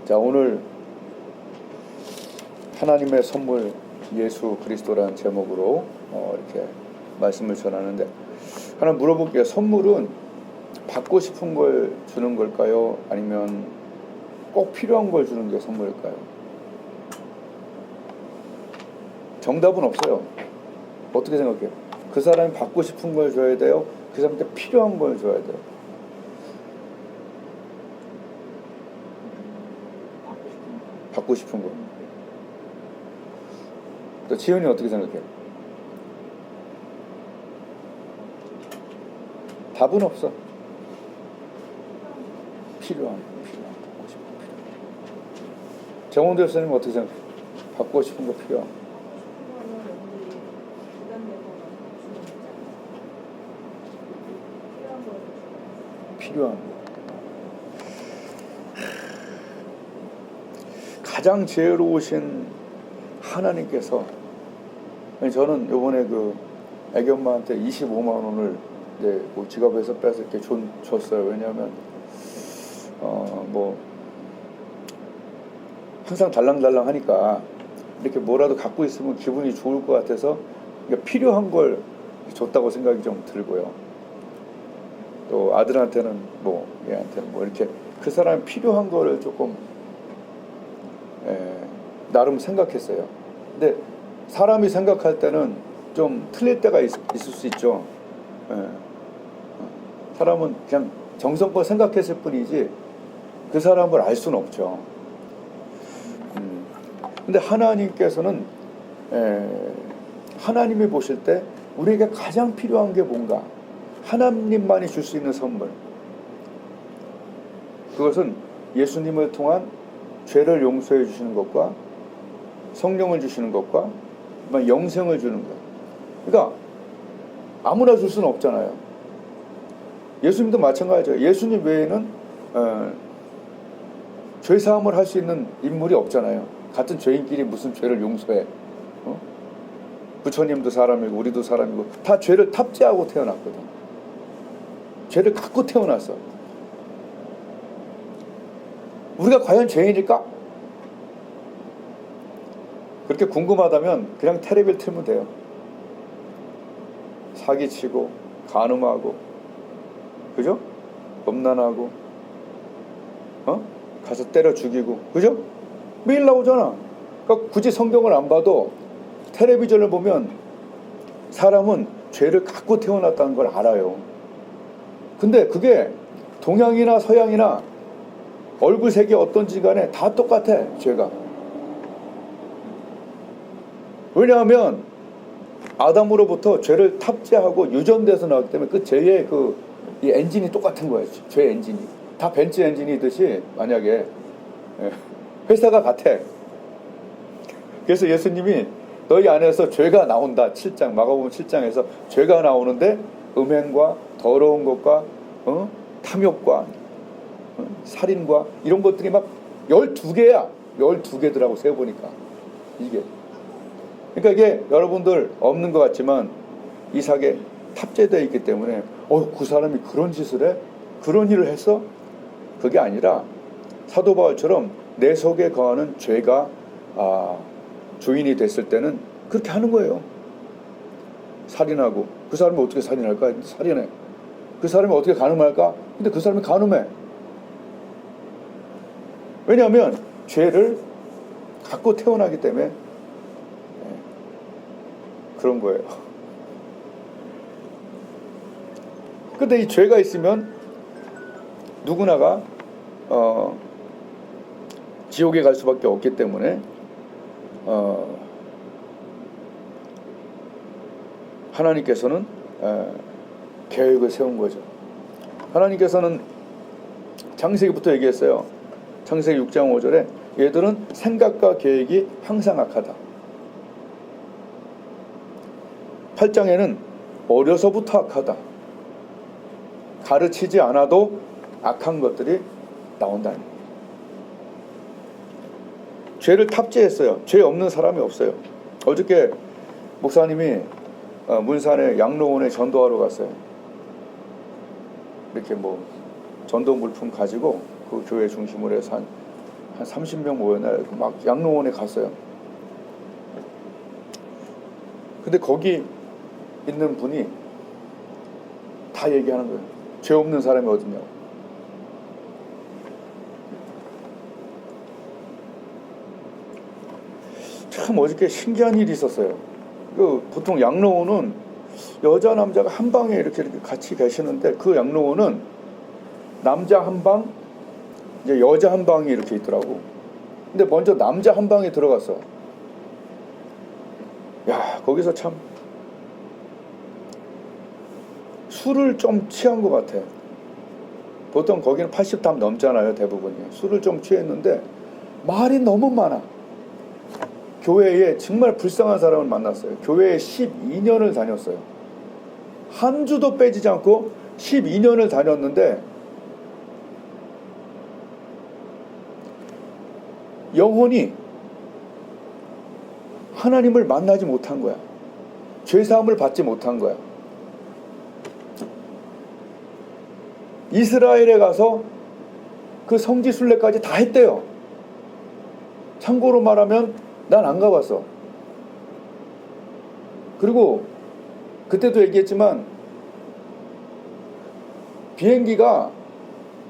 자, 오늘 하나님의 선물 예수 그리스도라는 제목으로 이렇게 말씀을 전하는데, 하나 물어볼게요. 선물은 받고 싶은 걸 주는 걸까요? 아니면 꼭 필요한 걸 주는 게 선물일까요? 정답은 없어요. 어떻게 생각해요? 그 사람이 받고 싶은 걸 줘야 돼요? 그 사람한테 필요한 걸 줘야 돼요? 받고 싶은 거. 또 지은이 어떻게 생각해요? 답은 없어. 필요한, 받고 싶은 거 필요한. 정원대 교수님은 어떻게 생각해요? 받고 싶은 거 필요한. 필요한 거. 가장 지혜로우신 하나님께서, 저는 요번에 그 애기 엄마한테 25만 원을 이제 뭐 지갑에서 빼서 이렇게 줬어요. 왜냐하면 뭐 항상 달랑달랑 하니까 이렇게 뭐라도 갖고 있으면 기분이 좋을 것 같아서 필요한 걸 줬다고 생각이 좀 들고요. 또 아들한테는 뭐 얘한테는 뭐 이렇게 그 사람이 필요한 거를 조금 나름 생각했어요. 근데 사람이 생각할 때는 좀 틀릴 때가 있을 수 있죠. 사람은 그냥 정성껏 생각했을 뿐이지 그 사람을 알 수는 없죠. 근데 하나님께서는 하나님이 보실 때 우리에게 가장 필요한 게 뭔가, 하나님만이 줄 수 있는 선물, 그것은 예수님을 통한 죄를 용서해 주시는 것과 성령을 주시는 것과 영생을 주는 것. 그러니까 아무나 줄 수는 없잖아요. 예수님도 마찬가지죠. 예수님 외에는 죄사함을 할 수 있는 인물이 없잖아요. 같은 죄인끼리 무슨 죄를 용서해? 부처님도 사람이고 우리도 사람이고 다 죄를 탑재하고 태어났거든. 죄를 갖고 태어났어. 우리가 과연 죄인일까? 그렇게 궁금하다면 그냥 텔레비를 틀면 돼요. 사기치고 간음하고, 그죠? 음란하고, 가서 때려 죽이고, 그죠? 매일 나오잖아. 그러니까 굳이 성경을 안 봐도 텔레비전을 보면 사람은 죄를 갖고 태어났다는 걸 알아요. 근데 그게 동양이나 서양이나 얼굴색이 어떤지 간에 다 똑같아, 죄가. 왜냐하면 아담으로부터 죄를 탑재하고 유전돼서 나왔기 때문에 그 죄의 이 엔진이 똑같은 거예요. 죄 엔진이. 다 벤츠 엔진이듯이 만약에 회사가 같아. 그래서 예수님이 너희 안에서 죄가 나온다. 7장, 마가복음 7장에서 죄가 나오는데 음행과 더러운 것과 탐욕과 살인과 이런 것들이 막 12개야. 12개더라고 세어보니까. 이게. 그러니까 이게 여러분들 없는 것 같지만 이 sak에 탑재되어 있기 때문에 그 사람이 그런 짓을 해? 그런 일을 했어? 그게 아니라 사도 바울처럼 내 속에 거하는 죄가 주인이 됐을 때는 그렇게 하는 거예요. 살인하고, 그 사람이 어떻게 살인할까? 살인해. 그 사람이 어떻게 간음할까? 근데 그 사람이 간음해. 왜냐하면 죄를 갖고 태어나기 때문에 그런 거예요. 근데 이 죄가 있으면 누구나가 지옥에 갈 수밖에 없기 때문에 하나님께서는 계획을 세운 거죠. 하나님께서는 창세기부터 얘기했어요. 창세기 6장 5절에 얘들은 생각과 계획이 항상 악하다. 8장에는 어려서부터 악하다. 가르치지 않아도 악한 것들이 나온다는 거예요. 죄를 탑재했어요. 죄 없는 사람이 없어요. 어저께 목사님이 문산에 양로원에 전도하러 갔어요. 이렇게 뭐 전도 물품 가지고 그 교회 중심으로 해서 한 한 30명 모였나 막 양로원에 갔어요. 근데 거기 있는 분이 다 얘기하는 거예요. 죄 없는 사람이 어딨냐고. 참 어저께 신기한 일이 있었어요. 보통 양로원은 여자 남자가 한 방에 이렇게 같이 계시는데, 그 양로원은 남자 한 방, 이제 여자 한 방이 이렇게 있더라고. 근데 먼저 남자 한 방에 들어갔어. 야, 거기서 참 술을 좀 취한 것 같아. 보통 거기는 80담 넘잖아요, 대부분이. 술을 좀 취했는데 말이 너무 많아. 교회에 정말 불쌍한 사람을 만났어요. 교회에 12년을 다녔어요. 한 주도 빼지지 않고 12년을 다녔는데 영혼이 하나님을 만나지 못한 거야. 죄사함을 받지 못한 거야. 이스라엘에 가서 그 성지순례까지 다 했대요. 참고로 말하면 난 안 가봤어. 그리고 그때도 얘기했지만 비행기가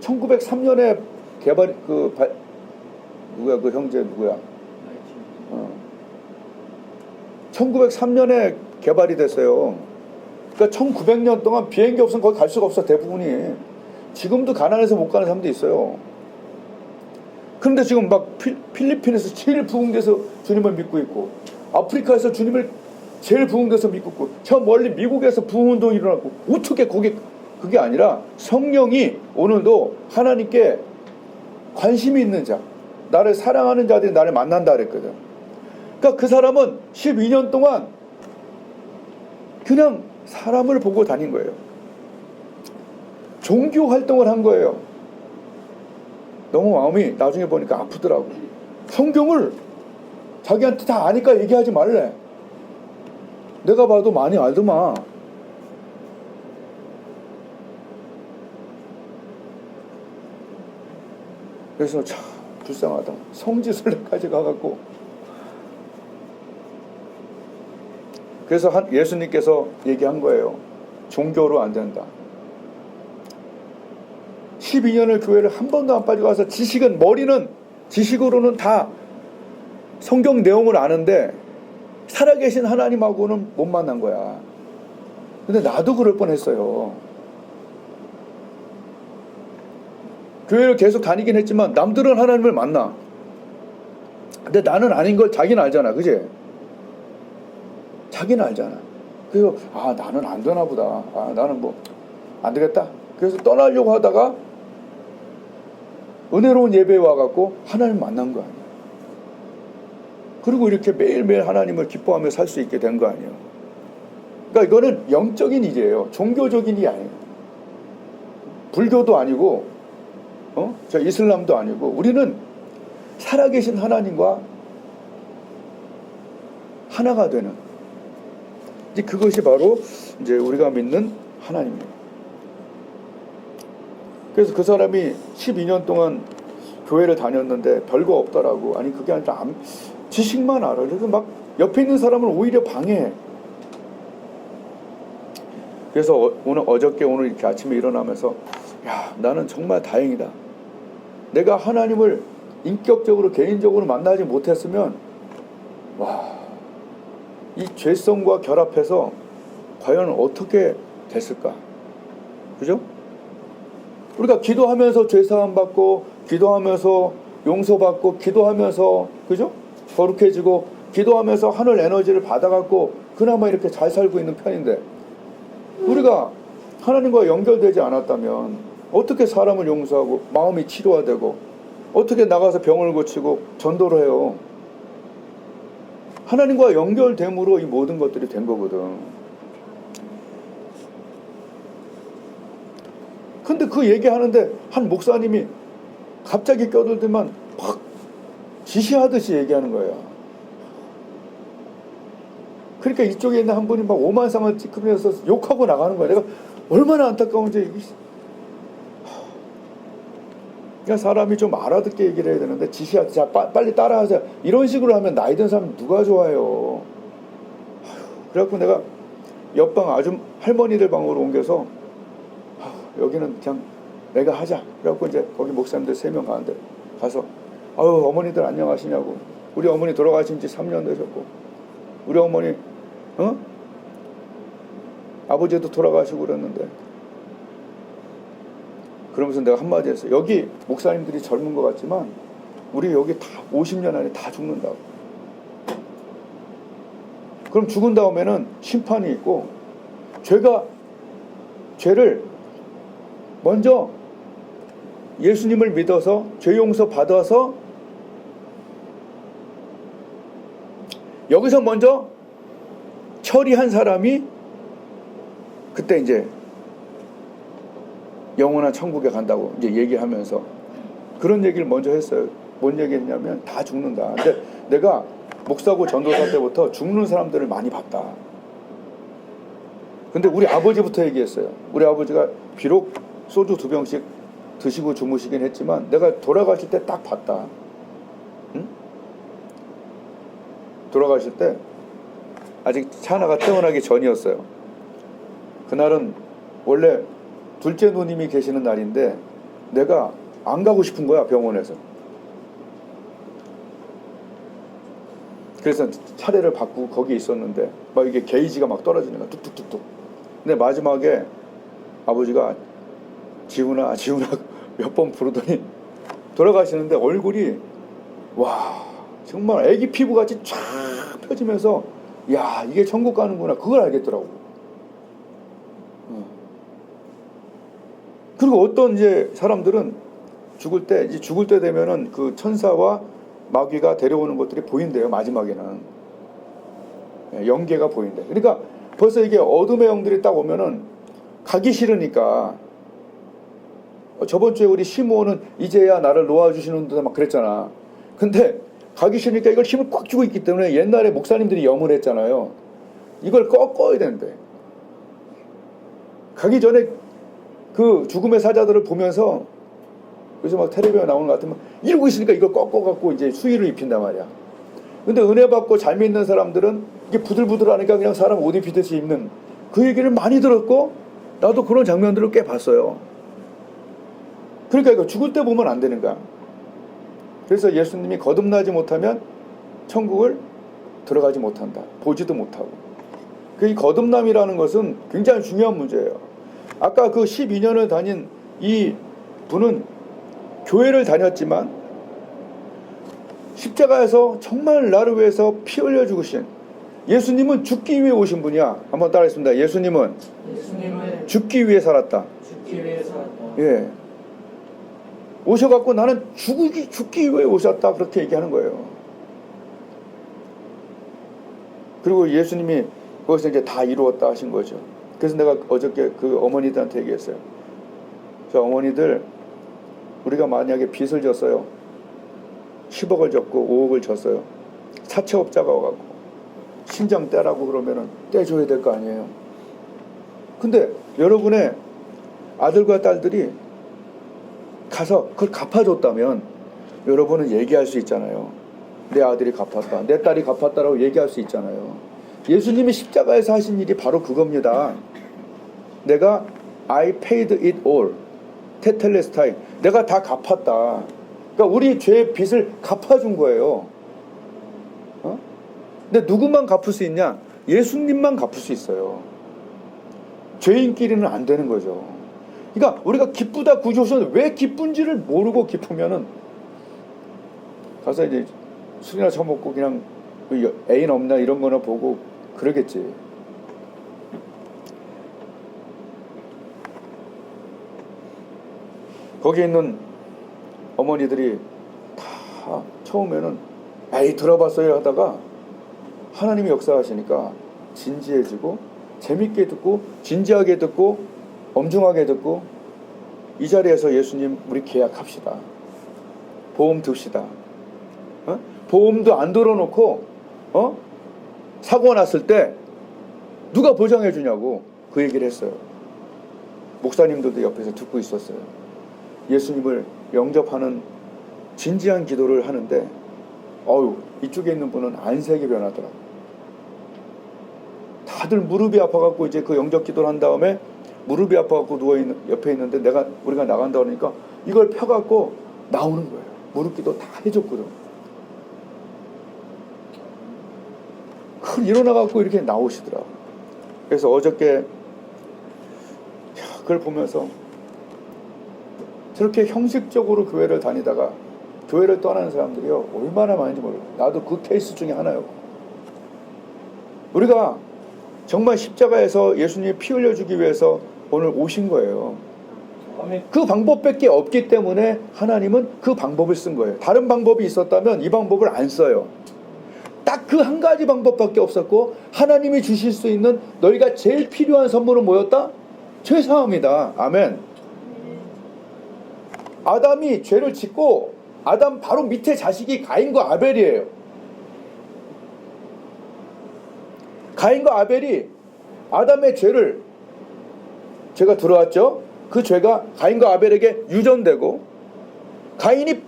1903년에 개발, 누구야, 그 형제 누구야? 1903년에 개발이 됐어요. 그러니까 1900년 동안 비행기 없으면 거기 갈 수가 없어, 대부분이. 지금도 가난해서 못 가는 사람도 있어요. 그런데 지금 막 필리핀에서 제일 부흥 데서 주님을 믿고 있고, 아프리카에서 주님을 제일 부흥 데서 믿고 있고, 저 멀리 미국에서 부흥운동이 일어났고, 어떻게 그게 아니라 성령이 오늘도 하나님께 관심이 있는 자, 나를 사랑하는 자들이 나를 만난다 그랬거든. 그러니까 그 사람은 12년 동안 그냥 사람을 보고 다닌 거예요. 종교 활동을 한 거예요. 너무 마음이 나중에 보니까 아프더라고. 성경을 자기한테 다 아니까 얘기하지 말래. 내가 봐도 많이 알더만. 그래서 참 불쌍하다. 성지순례까지 가갖고. 그래서 예수님께서 얘기한 거예요. 종교로 안 된다. 12년을 교회를 한 번도 안 빠져가서 머리는 지식으로는 다 성경 내용을 아는데 살아계신 하나님하고는 못 만난 거야. 근데 나도 그럴 뻔했어요. 교회를 계속 다니긴 했지만 남들은 하나님을 만나. 근데 나는 아닌 걸 자기는 알잖아. 그지? 자기는 알잖아. 그래서 나는 안 되나 보다. 나는 뭐 안 되겠다. 그래서 떠나려고 하다가 은혜로운 예배에 와갖고 하나님 만난 거 아니야. 그리고 이렇게 매일매일 하나님을 기뻐하며 살 수 있게 된 거 아니에요. 그러니까 이거는 영적인 일이에요. 종교적인 일이 아니에요. 불교도 아니고 저 이슬람도 아니고, 우리는 살아계신 하나님과 하나가 되는, 이제 그것이 바로 이제 우리가 믿는 하나님입니다. 그래서 그 사람이 12년 동안 교회를 다녔는데 별거 없더라고. 아니 그게 아니라 지식만 알아. 그래서 막 옆에 있는 사람을 오히려 방해해. 그래서 어저께 오늘 이렇게 아침에 일어나면서 나는 정말 다행이다. 내가 하나님을 인격적으로 개인적으로 만나지 못했으면 이 죄성과 결합해서 과연 어떻게 됐을까? 그죠? 우리가 기도하면서 죄사함 받고, 기도하면서 용서받고, 기도하면서 그죠? 거룩해지고, 기도하면서 하늘 에너지를 받아갖고 그나마 이렇게 잘 살고 있는 편인데, 우리가 하나님과 연결되지 않았다면 어떻게 사람을 용서하고 마음이 치료화되고 어떻게 나가서 병을 고치고 전도를 해요? 하나님과 연결됨으로 이 모든 것들이 된 거거든. 근데 그 얘기하는데 한 목사님이 갑자기 껴들더만 막 지시하듯이 얘기하는 거예요. 그러니까 이쪽에 있는 한 분이 막 오만상을 찍으면서 욕하고 나가는 거야. 내가 얼마나 안타까운지. 그러니까 사람이 좀 알아듣게 얘기를 해야 되는데 지시하지, 자 빨리 따라하자 이런 식으로 하면 나이 든 사람 누가 좋아요. 그래갖고 내가 옆방 아줌 할머니들 방으로 옮겨서 여기는 그냥 내가 하자. 그래갖고 이제 거기 목사님들 3명 가는데 가서 어머니들 안녕하시냐고. 우리 어머니 돌아가신 지 3년 되셨고 우리 어머니 아버지도 돌아가시고 그랬는데, 그러면서 내가 한마디 했어요. 여기 목사님들이 젊은 것 같지만 우리 여기 다 50년 안에 다 죽는다고. 그럼 죽은 다음에는 심판이 있고, 죄를 먼저 예수님을 믿어서 죄 용서 받아서 여기서 먼저 처리한 사람이 그때 이제 영원한 천국에 간다고 이제 얘기하면서 그런 얘기를 먼저 했어요. 뭔 얘기했냐면 다 죽는다. 근데 내가 목사고 전도사 때부터 죽는 사람들을 많이 봤다. 근데 우리 아버지부터 얘기했어요. 우리 아버지가 비록 소주 2병씩 드시고 주무시긴 했지만 내가 돌아가실 때 딱 봤다. 응? 돌아가실 때 아직 차나가 태어나기 전이었어요. 그날은 원래 둘째 누님이 계시는 날인데 내가 안 가고 싶은 거야, 병원에서. 그래서 차례를 바꾸고 거기 있었는데 막 이게 게이지가 막 떨어지는 거야, 뚝뚝뚝뚝. 근데 마지막에 아버지가 지훈아 몇 번 부르더니 돌아가시는데 얼굴이 와 정말 애기 피부같이 쫙 펴지면서 야 이게 천국 가는구나, 그걸 알겠더라고. 그리고 어떤 이제 사람들은 죽을 때 되면은 그 천사와 마귀가 데려오는 것들이 보인대요. 마지막에는 영계가 보인대. 그러니까 벌써 이게 어둠의 영들이 딱 오면은 가기 싫으니까. 저번 주에 우리 시므온은 이제야 나를 놓아주시는데 막 그랬잖아. 근데 가기 싫으니까 이걸 힘을 꽉 주고 있기 때문에 옛날에 목사님들이 염을 했잖아요. 이걸 꺾어야 된대. 가기 전에 그 죽음의 사자들을 보면서 요즘 막 텔레비전에 나오는 것 같으면 이러고 있으니까 이걸 꺾어갖고 이제 수위를 입힌단 말이야. 근데 은혜 받고 잘 믿는 사람들은 이게 부들부들하니까 그냥 사람 옷 입히듯이 입는 그 얘기를 많이 들었고 나도 그런 장면들을 꽤 봤어요. 그러니까 이거 죽을 때 보면 안 되는 거야. 그래서 예수님이 거듭나지 못하면 천국을 들어가지 못한다. 보지도 못하고. 이 거듭남이라는 것은 굉장히 중요한 문제예요. 아까 그 12년을 다닌 이 분은 교회를 다녔지만 십자가에서 정말 나를 위해서 피 흘려 죽으신 예수님은 죽기 위해 오신 분이야. 한번 따라했습니다. 예수님은 죽기 위해 살았다. 예. 오셔갖고 나는 죽기 위해 오셨다. 그렇게 얘기하는 거예요. 그리고 예수님이 거기서 이제 다 이루었다 하신 거죠. 그래서 내가 어저께 그 어머니들한테 얘기했어요. 저 어머니들, 우리가 만약에 빚을 졌어요. 10억을 졌고 5억을 졌어요. 사채업자가 와갖고 신장 떼라고 그러면은 떼줘야 될 거 아니에요. 근데 여러분의 아들과 딸들이 가서 그걸 갚아줬다면 여러분은 얘기할 수 있잖아요. 내 아들이 갚았다, 내 딸이 갚았다라고 얘기할 수 있잖아요. 예수님이 십자가에서 하신 일이 바로 그겁니다. 내가 I paid it all. 테텔레스타이. 내가 다 갚았다. 그러니까 우리 죄의 빚을 갚아준 거예요. 근데 누구만 갚을 수 있냐? 예수님만 갚을 수 있어요. 죄인끼리는 안 되는 거죠. 그러니까 우리가 기쁘다 구주 오셨는데 왜 기쁜지를 모르고 기쁘면은 가서 이제 술이나 처먹고 그냥 애인 없나 이런 거나 보고 그러겠지. 거기 있는 어머니들이 다 처음에는 에이 들어봤어요 하다가 하나님이 역사하시니까 진지해지고 재밌게 듣고 진지하게 듣고 엄중하게 듣고 이 자리에서 예수님 우리 계약합시다. 보험 듭시다. 보험도 안 들어놓고 사고가 났을 때 누가 보장해 주냐고 그 얘기를 했어요. 목사님들도 옆에서 듣고 있었어요. 예수님을 영접하는 진지한 기도를 하는데 이쪽에 있는 분은 안색이 변하더라. 다들 무릎이 아파갖고 이제 그 영접 기도를 한 다음에 무릎이 아파갖고 누워있는 옆에 있는데 우리가 나간다 그러니까 이걸 펴갖고 나오는 거예요. 무릎 기도 다 해줬거든. 일어나갖고 이렇게 나오시더라. 그래서 어저께 그걸 보면서 저렇게 형식적으로 교회를 다니다가 교회를 떠나는 사람들이요 얼마나 많은지 모르겠어요. 나도 그 케이스 중에 하나요. 우리가 정말 십자가에서 예수님이 피 흘려주기 위해서 오늘 오신 거예요. 그 방법밖에 없기 때문에 하나님은 그 방법을 쓴 거예요. 다른 방법이 있었다면 이 방법을 안 써요. 딱 그 한 가지 방법밖에 없었고 하나님이 주실 수 있는 너희가 제일 필요한 선물은 뭐였다? 죄사함이다. 아멘. 아담이 죄를 짓고 아담 바로 밑에 자식이 가인과 아벨이에요. 가인과 아벨이 아담의 죄가 들어왔죠. 그 죄가 가인과 아벨에게 유전되고 가인이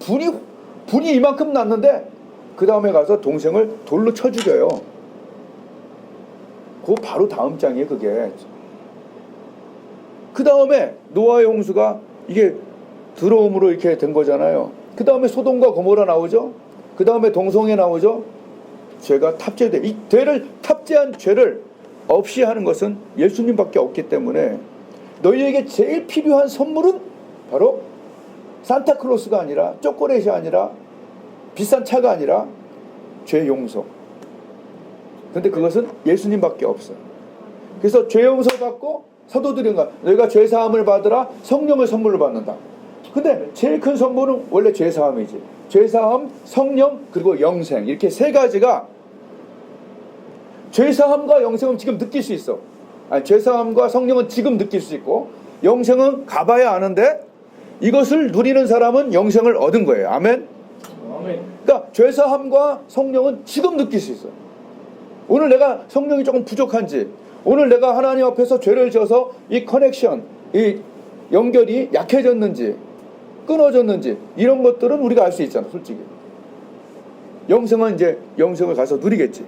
분이 이만큼 났는데 그 다음에 가서 동생을 돌로 쳐 죽여요. 그 바로 다음 장이에요. 그게. 그 다음에 노아의 홍수가 이게 들어옴으로 이렇게 된 거잖아요. 그 다음에 소돔과 고모라 나오죠. 그 다음에 동성애 나오죠. 죄가 탑재돼. 이 탑재한 죄를 없이 하는 것은 예수님밖에 없기 때문에 너희에게 제일 필요한 선물은 바로 산타클로스가 아니라 초콜릿이 아니라 비싼 차가 아니라 죄 용서. 근데 그것은 예수님밖에 없어요. 그래서 죄 용서 받고 사도들인 거야. 너희가 죄 사함을 받으라. 성령을 선물로 받는다. 근데 제일 큰 선물은 원래 죄 사함이지. 죄 사함, 성령, 그리고 영생. 이렇게 세 가지가 죄 사함과 영생은 지금 느낄 수 있어. 죄 사함과 성령은 지금 느낄 수 있고 영생은 가봐야 아는데 이것을 누리는 사람은 영생을 얻은 거예요. 아멘. 그러니까 죄사함과 성령은 지금 느낄 수 있어요. 오늘 내가 성령이 조금 부족한지, 오늘 내가 하나님 앞에서 죄를 지어서 이 커넥션, 이 연결이 약해졌는지 끊어졌는지 이런 것들은 우리가 알 수 있잖아. 솔직히 영생은 이제 영생을 가서 누리겠지.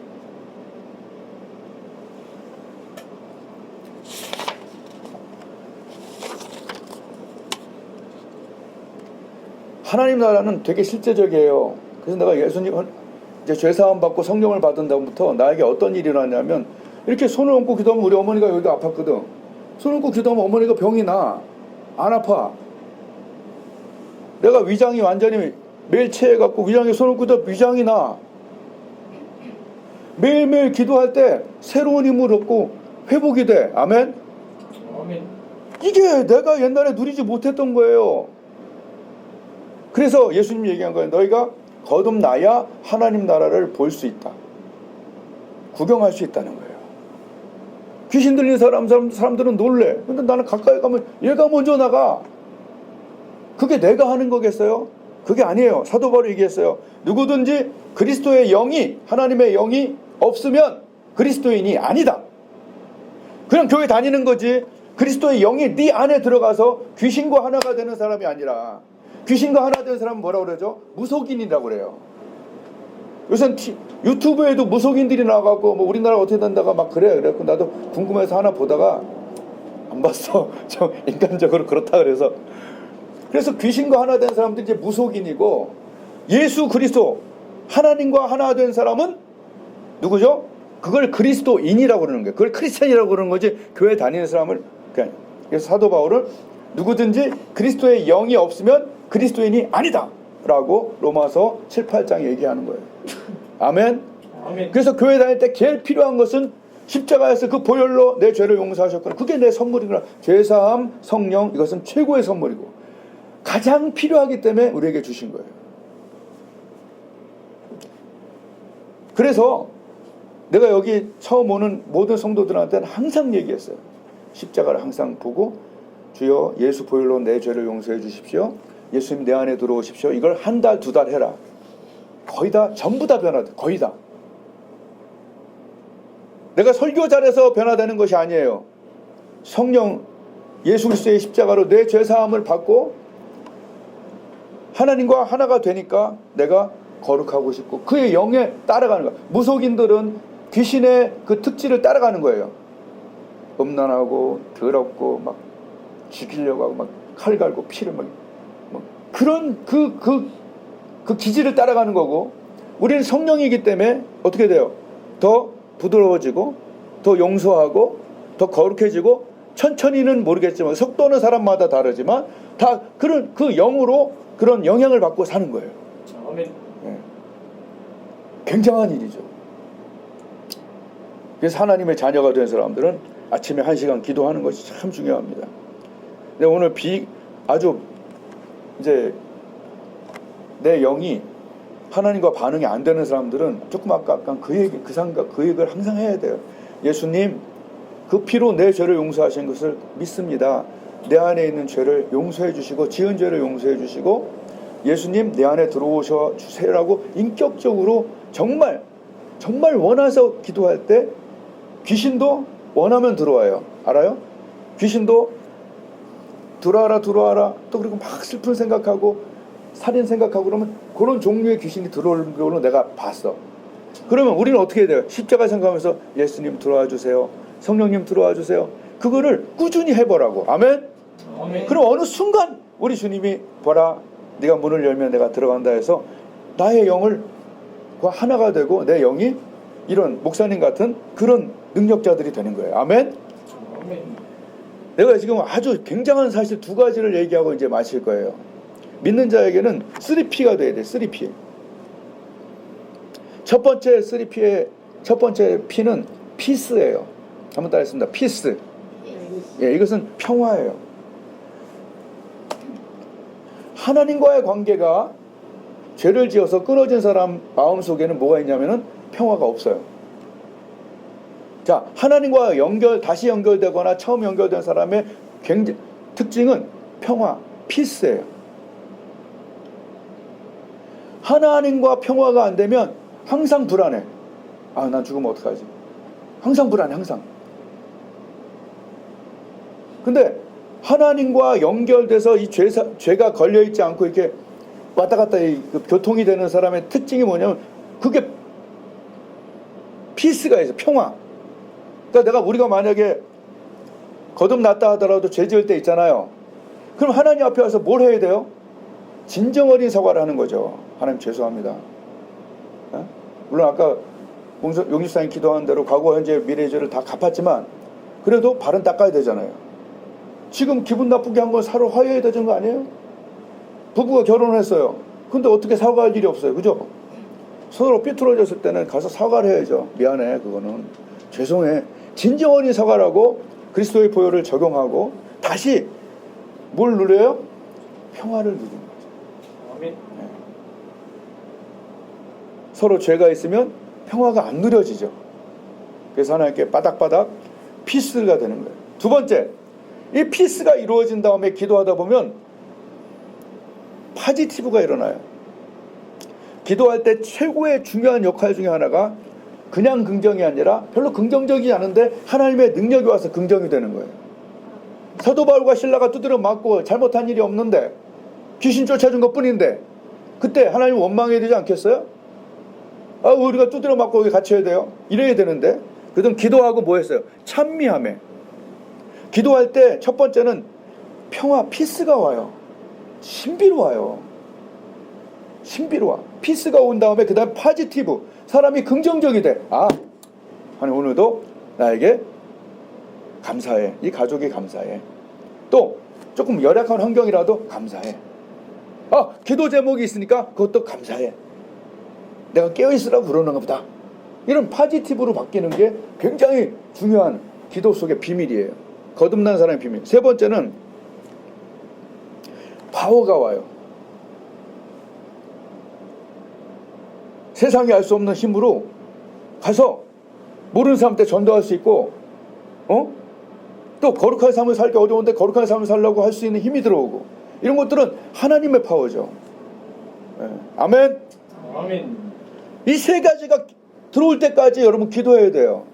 하나님 나라는 되게 실제적이에요. 그래서 내가 예수님 이제 죄사함 받고 성령을 받은 다음부터 나에게 어떤 일이 일어나냐면 이렇게 손을 얹고 기도하면 우리 어머니가 여기가 아팠거든. 손을 얹고 기도하면 어머니가 병이 나. 안 아파. 내가 위장이 완전히 매일 체해갖고 위장에 손을 얹고 기도하면 위장이 나. 매일매일 기도할 때 새로운 힘을 얻고 회복이 돼. 아멘? 아멘. 이게 내가 옛날에 누리지 못했던 거예요. 그래서 예수님이 얘기한 거예요. 너희가 거듭나야 하나님 나라를 볼 수 있다. 구경할 수 있다는 거예요. 귀신 들린 사람들은 놀래. 근데 나는 가까이 가면 얘가 먼저 나가. 그게 내가 하는 거겠어요? 그게 아니에요. 사도 바울이 얘기했어요. 누구든지 그리스도의 영이, 하나님의 영이 없으면 그리스도인이 아니다. 그냥 교회 다니는 거지. 그리스도의 영이 네 안에 들어가서 귀신과 하나가 되는 사람이 아니라, 귀신과 하나 되는 사람은 뭐라고 그러죠? 무속인이라고 그래요. 요새 유튜브에도 무속인들이 나와갖고 뭐 우리나라 어떻게 된다가 막 그래. 그래갖고 나도 궁금해서 하나 보다가 안 봤어. 좀 인간적으로 그렇다 그래서. 그래서 귀신과 하나 된 사람들이 이제 무속인이고, 예수 그리스도 하나님과 하나 된 사람은 누구죠? 그걸 그리스도인이라고 그러는 거예요. 그걸 크리스찬이라고 그러는 거지 교회 다니는 사람을 그냥. 그래서 사도 바울은 누구든지 그리스도의 영이 없으면 그리스도인이 아니다 라고 로마서 7, 8장에 얘기하는 거예요. 아멘. 아멘. 그래서 교회 다닐 때 제일 필요한 것은 십자가에서 그 보혈로 내 죄를 용서하셨구나. 그게 내 선물이구나. 죄사함, 성령, 이것은 최고의 선물이고 가장 필요하기 때문에 우리에게 주신 거예요. 그래서 내가 여기 처음 오는 모든 성도들한테는 항상 얘기했어요. 십자가를 항상 보고 주여 예수 보혈로 내 죄를 용서해 주십시오. 예수님 내 안에 들어오십시오. 이걸 한 달, 두 달 해라. 거의 다 전부 다 변화돼. 거의 다. 내가 설교 잘해서 변화되는 것이 아니에요. 성령 예수 그리스도의 십자가로 내 죄 사함을 받고 하나님과 하나가 되니까 내가 거룩하고 싶고 그의 영에 따라가는 거야. 무속인들은 귀신의 그 특질을 따라가는 거예요. 음란하고 더럽고 막 죽이려고 하고 막 칼 갈고 피를 막 그런 그 기질을 따라가는 거고, 우리는 성령이기 때문에 어떻게 돼요? 더 부드러워지고 더 용서하고 더 거룩해지고, 천천히는 모르겠지만 속도는 사람마다 다르지만 다 그런 그 영으로 그런 영향을 받고 사는 거예요. 아멘. 네. 굉장한 일이죠. 그래서 하나님의 자녀가 된 사람들은 아침에 1시간 기도하는 것이 참 중요합니다. 근데 오늘 아주 이제 내 영이 하나님과 반응이 안 되는 사람들은 조금 아까 그 얘기, 그 생각, 그 얘기를 항상 해야 돼요. 예수님, 그 피로 내 죄를 용서하신 것을 믿습니다. 내 안에 있는 죄를 용서해 주시고 지은 죄를 용서해 주시고 예수님 내 안에 들어오셔 주세요라고 인격적으로 정말 원해서 기도할 때 귀신도 원하면 들어와요. 알아요? 귀신도 들어와라 또 그리고 막 슬픈 생각하고 살인 생각하고 그러면 그런 종류의 귀신이 들어오는 걸로 내가 봤어. 그러면 우리는 어떻게 해야 돼요? 십자가 생각하면서 예수님 들어와 주세요. 성령님 들어와 주세요. 그거를 꾸준히 해보라고. 아멘? 아멘. 그럼 어느 순간 우리 주님이 보라, 네가 문을 열면 내가 들어간다 해서 나의 영을 하나가 되고 내 영이 이런 목사님 같은 그런 능력자들이 되는 거예요. 아멘? 아멘. 내가 지금 아주 굉장한 사실 2가지를 얘기하고 이제 마칠 거예요. 믿는 자에게는 3P가 돼야 돼. 3P. 첫 번째 3P의 첫 번째 P는 피스예요. 한번 따라했습니다. 피스. 예, 이것은 평화예요. 하나님과의 관계가 죄를 지어서 끊어진 사람 마음속에는 뭐가 있냐면은 평화가 없어요. 자, 하나님과 다시 연결되거나 처음 연결된 사람의 특징은 평화, 피스예요. 하나님과 평화가 안 되면 항상 불안해. 아, 난 죽으면 어떡하지? 항상 불안해, 항상. 근데 하나님과 연결돼서 이 죄가 걸려있지 않고 이렇게 왔다 갔다 교통이 되는 사람의 특징이 뭐냐면 그게 피스가 있어, 평화. 그러니까 우리가 만약에 거듭났다 하더라도 죄 지을 때 있잖아요. 그럼 하나님 앞에 와서 뭘 해야 돼요? 진정 어린 사과를 하는 거죠. 하나님 죄송합니다. 물론 아까 용집사님 기도하는 대로 과거, 현재, 미래의 죄를 다 갚았지만 그래도 발은 닦아야 되잖아요. 지금 기분 나쁘게 한 건 서로 화해해야 되는 거 아니에요? 부부가 결혼했어요. 근데 어떻게 사과할 일이 없어요. 그죠? 서로 삐뚤어졌을 때는 가서 사과를 해야죠. 미안해, 그거는. 죄송해. 진정 어린 사과라고 그리스도의 보혈을 적용하고 다시 뭘 누려요? 평화를 누리는 거죠. 아멘. 네. 서로 죄가 있으면 평화가 안 누려지죠. 그래서 하나님께 바닥바닥 피스가 되는 거예요. 2번째, 이 피스가 이루어진 다음에 기도하다 보면 파지티브가 일어나요. 기도할 때 최고의 중요한 역할 중에 하나가 그냥 긍정이 아니라 별로 긍정적이지 않은데 하나님의 능력이 와서 긍정이 되는 거예요. 사도 바울과 신라가 두드려 맞고 잘못한 일이 없는데 귀신 쫓아준 것 뿐인데 그때 하나님 원망해야 되지 않겠어요? 아, 우리가 두드려 맞고 여기 갇혀야 돼요? 이래야 되는데. 그래도 기도하고 뭐 했어요? 찬미하며. 기도할 때 첫 번째는 평화, 피스가 와요. 신비로워요. 신비로워. 피스가 온 다음에 그 다음 파지티브. 사람이 긍정적이 돼. 아, 하나님 오늘도 나에게 감사해. 이 가족이 감사해. 또 조금 열악한 환경이라도 감사해. 아, 기도 제목이 있으니까 그것도 감사해. 내가 깨어있으라고 그러는가 보다. 이런 파지티브로 바뀌는 게 굉장히 중요한 기도 속의 비밀이에요. 거듭난 사람의 비밀. 3번째는 파워가 와요. 세상이 알 수 없는 힘으로 가서 모르는 사람한테 전도할 수 있고, 또 거룩한 삶을 살기 어려운데 거룩한 삶을 살려고 할 수 있는 힘이 들어오고, 이런 것들은 하나님의 파워죠. 네. 아멘. 아멘. 이 3가지가 들어올 때까지 여러분 기도해야 돼요.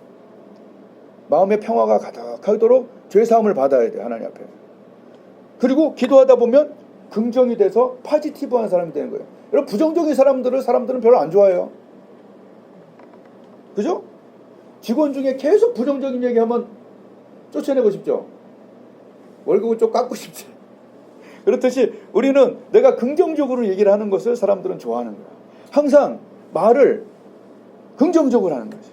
마음의 평화가 가득하도록 죄사함을 받아야 돼요. 하나님 앞에. 그리고 기도하다 보면 긍정이 돼서 포지티브한 사람이 되는 거예요. 여러분 부정적인 사람들은 별로 안 좋아해요. 그죠? 직원 중에 계속 부정적인 얘기하면 쫓아내고 싶죠. 월급을 좀 깎고 싶지. 그렇듯이 우리는 내가 긍정적으로 얘기를 하는 것을 사람들은 좋아하는 거야. 항상 말을 긍정적으로 하는 거지.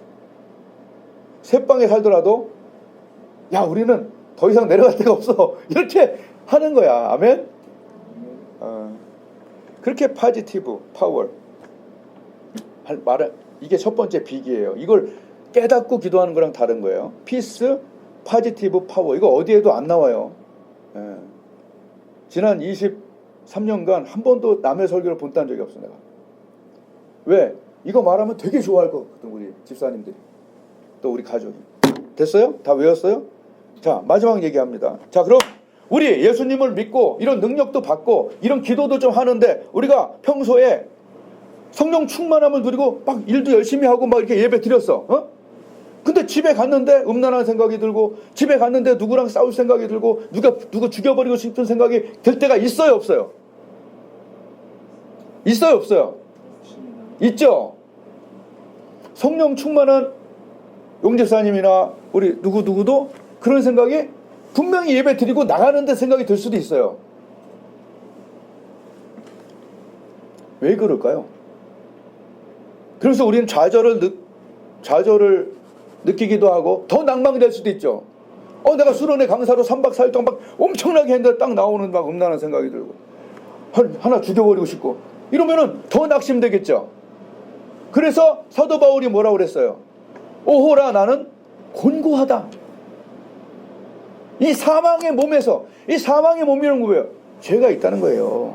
새방에 살더라도 야 우리는 더 이상 내려갈 데가 없어 이렇게 하는 거야. 아멘. 그렇게 포지티브 파워 말은 이게 첫 번째 빅이에요. 이걸 깨닫고 기도하는 거랑 다른 거예요. 피스 포지티브 파워 이거 어디에도 안 나와요. 지난 23년간 한 번도 남의 설교를 본딴 적이 없어 내가. 왜? 이거 말하면 되게 좋아할 것 같거든 우리 집사님들이 또 우리 가족이. 됐어요? 다 외웠어요? 자 마지막 얘기합니다. 자 그럼 우리 예수님을 믿고 이런 능력도 받고 이런 기도도 좀 하는데 우리가 평소에 성령 충만함을 누리고 막 일도 열심히 하고 막 이렇게 예배 드렸어. 근데 집에 갔는데 음란한 생각이 들고 집에 갔는데 누구랑 싸울 생각이 들고 누구 죽여버리고 싶은 생각이 들 때가 있어요 없어요? 있어요 없어요? 있죠. 성령 충만한 용집사님이나 우리 누구도 그런 생각이 분명히 예배 드리고 나가는데 생각이 들 수도 있어요. 왜 그럴까요? 그래서 우리는 좌절을 느끼기도 하고 더 낭망될 수도 있죠. 내가 수련회 강사로 3박 4일 동안 막 엄청나게 했는데 딱 나오는 막 음란한 생각이 들고 하나 죽여버리고 싶고 이러면은 더 낙심되겠죠. 그래서 사도 바울이 뭐라고 그랬어요? 오호라 나는 곤고하다. 이 사망의 몸에서 이 사망의 몸이라는 거 뭐예요? 죄가 있다는 거예요.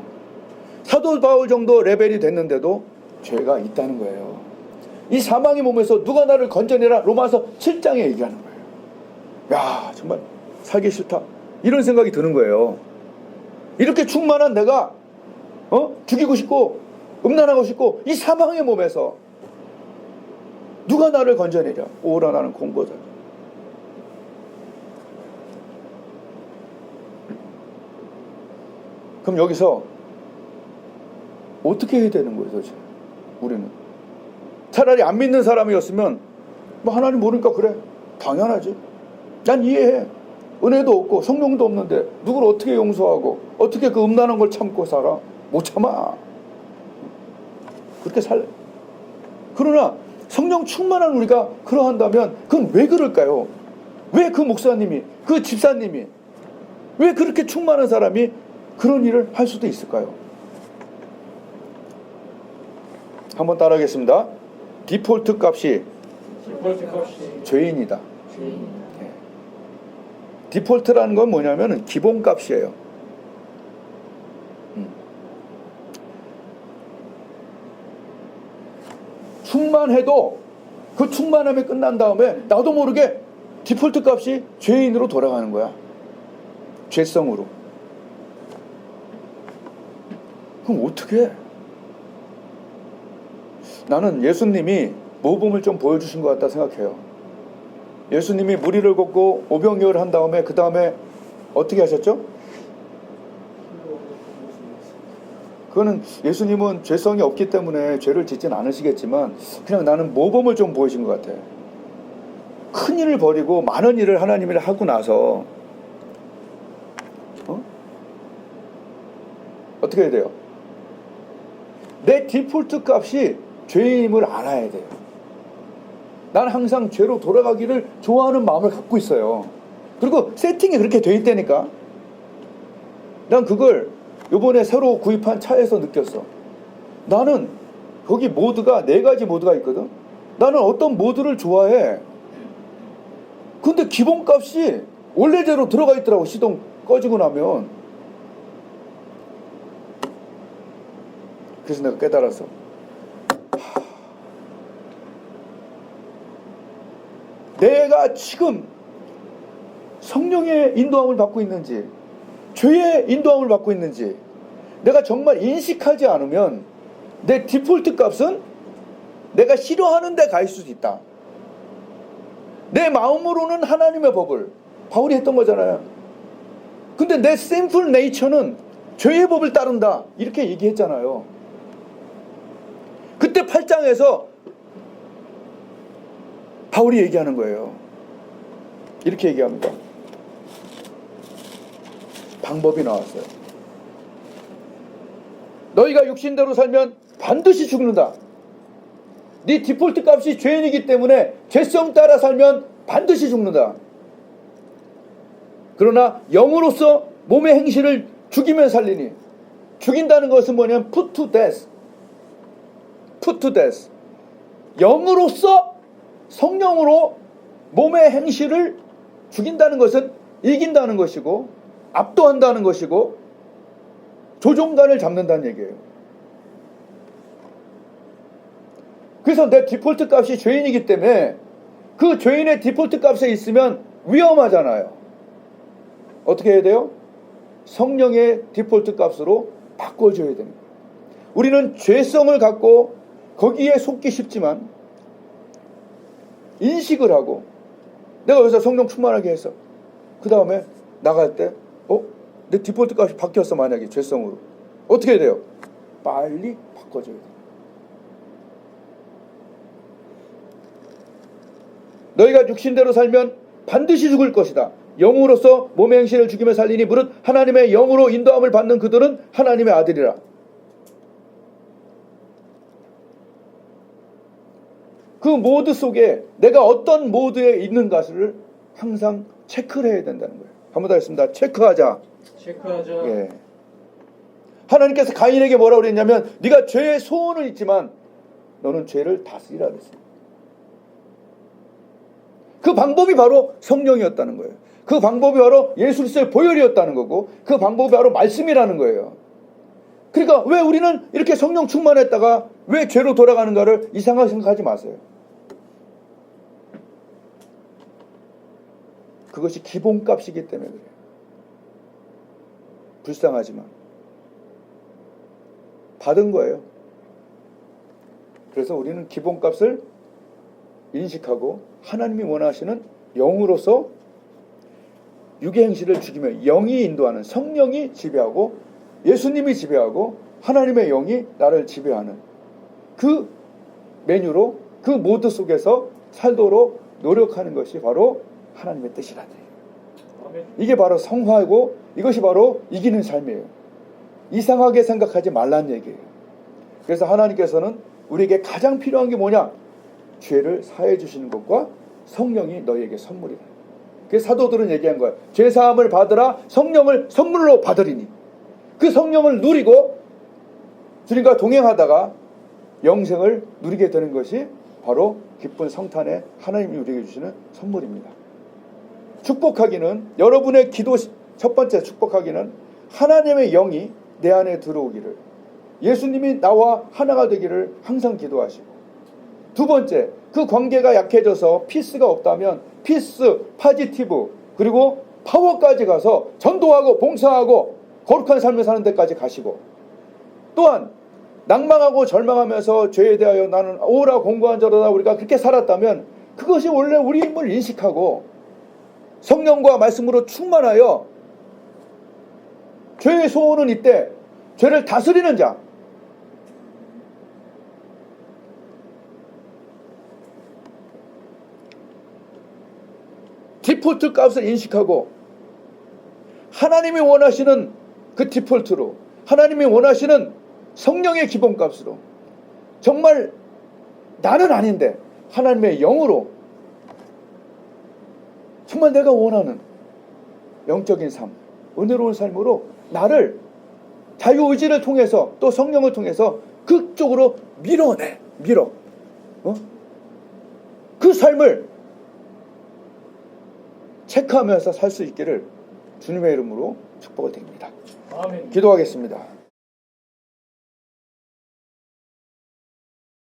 사도 바울 정도 레벨이 됐는데도 죄가 있다는 거예요. 이 사망의 몸에서 누가 나를 건져내라 로마서 7장에 얘기하는 거예요. 야 정말 살기 싫다 이런 생각이 드는 거예요. 이렇게 충만한 내가 죽이고 싶고 음란하고 싶고 이 사망의 몸에서 누가 나를 건져내랴. 오라 나는 곤고하다. 그럼 여기서 어떻게 해야 되는 거예요 도대체? 우리는 차라리 안 믿는 사람이었으면 뭐 하나님 모르니까 그래 당연하지 난 이해해 은혜도 없고 성령도 없는데 누구를 어떻게 용서하고 어떻게 그 음란한 걸 참고 살아? 못 참아. 그렇게 살래. 그러나 성령 충만한 우리가 그러한다면 그건 왜 그럴까요? 왜 그 목사님이 그 집사님이 왜 그렇게 충만한 사람이 그런 일을 할 수도 있을까요? 한번 따라하겠습니다. 디폴트 값이 죄인이다. 디폴트라는 건 뭐냐면 기본 값이에요. 충만해도 그 충만함이 끝난 다음에 나도 모르게 디폴트 값이 죄인으로 돌아가는 거야. 죄성으로. 그럼 어떻게 해? 나는 예수님이 모범을 좀 보여주신 것 같다 생각해요. 예수님이 무리를 걷고 오병이어를 한 다음에 그 다음에 어떻게 하셨죠? 그거는 예수님은 죄성이 없기 때문에 죄를 짓진 않으시겠지만 그냥 나는 모범을 좀 보이신 것 같아. 큰 일을 벌이고 많은 일을 하나님이 하고 나서 어떻게 해야 돼요? 내 디폴트 값이 죄임을 알아야 돼요. 나는 항상 죄로 돌아가기를 좋아하는 마음을 갖고 있어요. 그리고 세팅이 그렇게 돼 있다니까. 난 그걸 요번에 새로 구입한 차에서 느꼈어. 나는 거기 모드가 4가지 모드가 있거든. 나는 어떤 모드를 좋아해. 근데 기본값이 원래대로 들어가 있더라고. 시동 꺼지고 나면. 그래서 내가 깨달았어. 내가 지금 성령의 인도함을 받고 있는지 죄의 인도함을 받고 있는지 내가 정말 인식하지 않으면 내 디폴트 값은 내가 싫어하는 데 가 있을 수 있다. 내 마음으로는 하나님의 법을 바울이 했던 거잖아요. 근데 내 sinful nature는 죄의 법을 따른다 이렇게 얘기했잖아요. 그때 8장에서 바울이 얘기하는 거예요. 이렇게 얘기합니다. 방법이 나왔어요. 너희가 육신대로 살면 반드시 죽는다. 네 디폴트 값이 죄인이기 때문에 죄성 따라 살면 반드시 죽는다. 그러나 영으로서 몸의 행실을 죽이며 살리니, 죽인다는 것은 뭐냐면 put to death. put to death. 영으로서, 성령으로 몸의 행실을 죽인다는 것은 이긴다는 것이고 압도한다는 것이고 조종간을 잡는다는 얘기예요. 그래서 내 디폴트 값이 죄인이기 때문에 그 죄인의 디폴트 값에 있으면 위험하잖아요. 어떻게 해야 돼요? 성령의 디폴트 값으로 바꿔줘야 됩니다. 우리는 죄성을 갖고 거기에 속기 쉽지만 인식을 하고 내가 여기서 성령 충만하게 해서 그 다음에 나갈 때 내 디폴트 값이 바뀌었어. 만약에 죄성으로 어떻게 해야 돼요? 빨리 바꿔줘야 돼요. 너희가 육신대로 살면 반드시 죽을 것이다. 영으로서 몸의 행실을 죽이며 살리니 무릇 하나님의 영으로 인도함을 받는 그들은 하나님의 아들이라. 그 모드 속에 내가 어떤 모드에 있는가를 항상 체크를 해야 된다는 거예요. 한번 더 했습니다. 체크하자. 체크하자. 예. 하나님께서 가인에게 뭐라고 그랬냐면 네가 죄의 소원은 있지만 너는 죄를 다스리라 그랬어요. 그 방법이 바로 성령이었다는 거예요. 그 방법이 바로 예수 그리스도의 보혈이었다는 거고 그 방법이 바로 말씀이라는 거예요. 그러니까 왜 우리는 이렇게 성령 충만했다가 왜 죄로 돌아가는가를 이상하게 생각하지 마세요. 그것이 기본값이기 때문에 그래요. 불쌍하지만 받은 거예요. 그래서 우리는 기본값을 인식하고 하나님이 원하시는 영으로서 육의 행실을 죽이며 영이 인도하는 성령이 지배하고 예수님이 지배하고 하나님의 영이 나를 지배하는 그 메뉴로 그 모드 속에서 살도록 노력하는 것이 바로 하나님의 뜻이라네. 이게 바로 성화이고 이것이 바로 이기는 삶이에요. 이상하게 생각하지 말란 얘기예요. 그래서 하나님께서는 우리에게 가장 필요한 게 뭐냐? 죄를 사해 주시는 것과 성령이 너희에게 선물이다. 그래서 사도들은 얘기한 거예요. 죄사함을 받으라 성령을 선물로 받으리니. 그 성령을 누리고 주님과 동행하다가 영생을 누리게 되는 것이 바로 기쁜 성탄에 하나님이 우리에게 주시는 선물입니다. 축복하기는 여러분의 기도 첫 번째 축복하기는 하나님의 영이 내 안에 들어오기를 예수님이 나와 하나가 되기를 항상 기도하시고 두 번째 그 관계가 약해져서 피스가 없다면 피스, 파지티브 그리고 파워까지 가서 전도하고 봉사하고 거룩한 삶을 사는 데까지 가시고 또한 낭망하고 절망하면서 죄에 대하여 나는 오라 공고한 자로다 우리가 그렇게 살았다면 그것이 원래 우리 힘을 인식하고 성령과 말씀으로 충만하여 죄의 소원은 이때 죄를 다스리는 자 디폴트 값을 인식하고 하나님이 원하시는 그 디폴트로 하나님이 원하시는 성령의 기본값으로 정말 나는 아닌데 하나님의 영으로 정말 내가 원하는 영적인 삶, 은혜로운 삶으로 나를 자유의지를 통해서 또 성령을 통해서 그쪽으로 밀어. 그 삶을 체크하면서 살 수 있기를 주님의 이름으로 축복을 드립니다. 아멘. 기도하겠습니다.